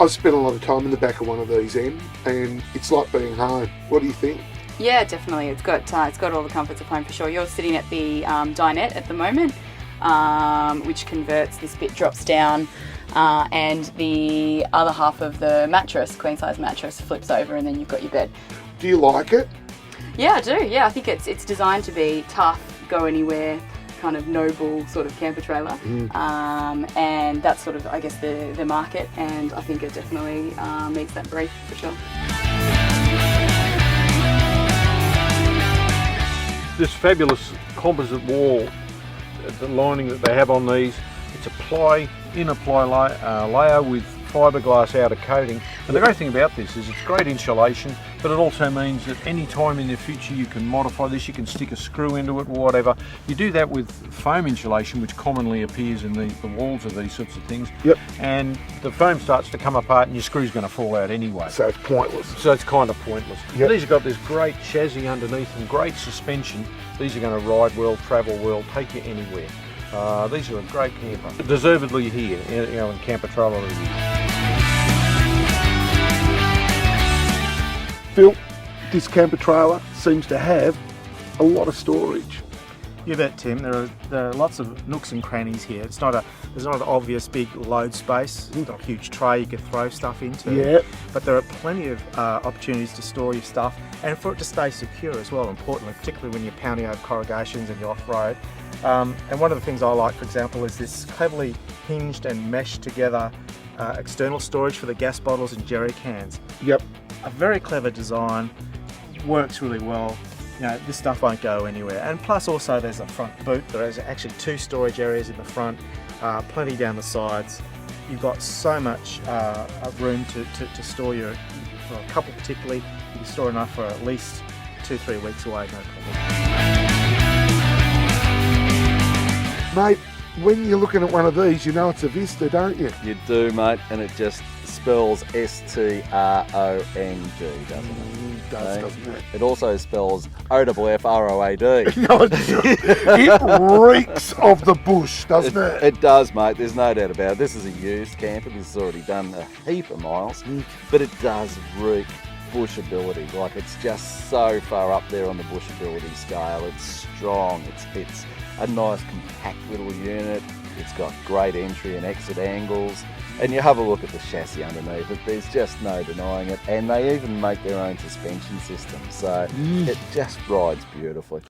I've spent a lot of time in the back of one of these, Em, and it's like being home. What do you think? Yeah, definitely. It's got all the comforts of home for sure. You're sitting at the dinette at the moment, which converts, this bit drops down, and the other half of the mattress, queen size mattress, flips over, and then you've got your bed. Do you like it? Yeah, I do. Yeah, I think it's designed to be tough, go anywhere, kind of noble sort of camper trailer, and that's sort of, I guess, the market, and I think it definitely meets that brief for sure. This fabulous composite wall, the lining that they have on these, it's a inner ply layer with fiberglass outer coating. And the great thing about this is it's great insulation, but it also means that any time in the future you can modify this, you can stick a screw into it or whatever. You do that with foam insulation, which commonly appears in the walls of these sorts of things. Yep. And the foam starts to come apart and your screw's going to fall out anyway. So it's pointless. So it's kind of pointless. Yep. These have got this great chassis underneath and great suspension. These are going to ride well, travel well, take you anywhere. These are a great camper. Deservedly here, in CamperTrailer review. Phil, this camper trailer seems to have a lot of storage. You bet, Tim. There are lots of nooks and crannies here. There's not an obvious big load space. It's not a huge tray you could throw stuff into. Yeah. But there are plenty of opportunities to store your stuff and for it to stay secure as well, importantly, particularly when you're pounding over corrugations and you're off-road. And one of the things I like, for example, is this cleverly hinged and meshed together external storage for the gas bottles and jerry cans. Yep. A very clever design, works really well. This stuff won't go anywhere. And plus also there's a front boot. There is actually 2 storage areas in the front, plenty down the sides. You've got so much room to store for a couple particularly. You can store enough for at least 2-3 weeks away, no problem. Mate, when you're looking at one of these, you know it's a Vista, don't you? You do, mate, and it just spells S-T-R-O-N-G, doesn't it? It does, doesn't it? It also spells O-F-F-R-O-A-D. No, it reeks of the bush, doesn't it? It does, mate, there's no doubt about it. This is a used camper, this has already done a heap of miles, but it does reek bushability. Like, it's just so far up there on the bushability scale. It's strong, it's a nice compact little unit. It's got great entry and exit angles, and you have a look at the chassis underneath it, there's just no denying it, and they even make their own suspension system, so it just rides beautifully.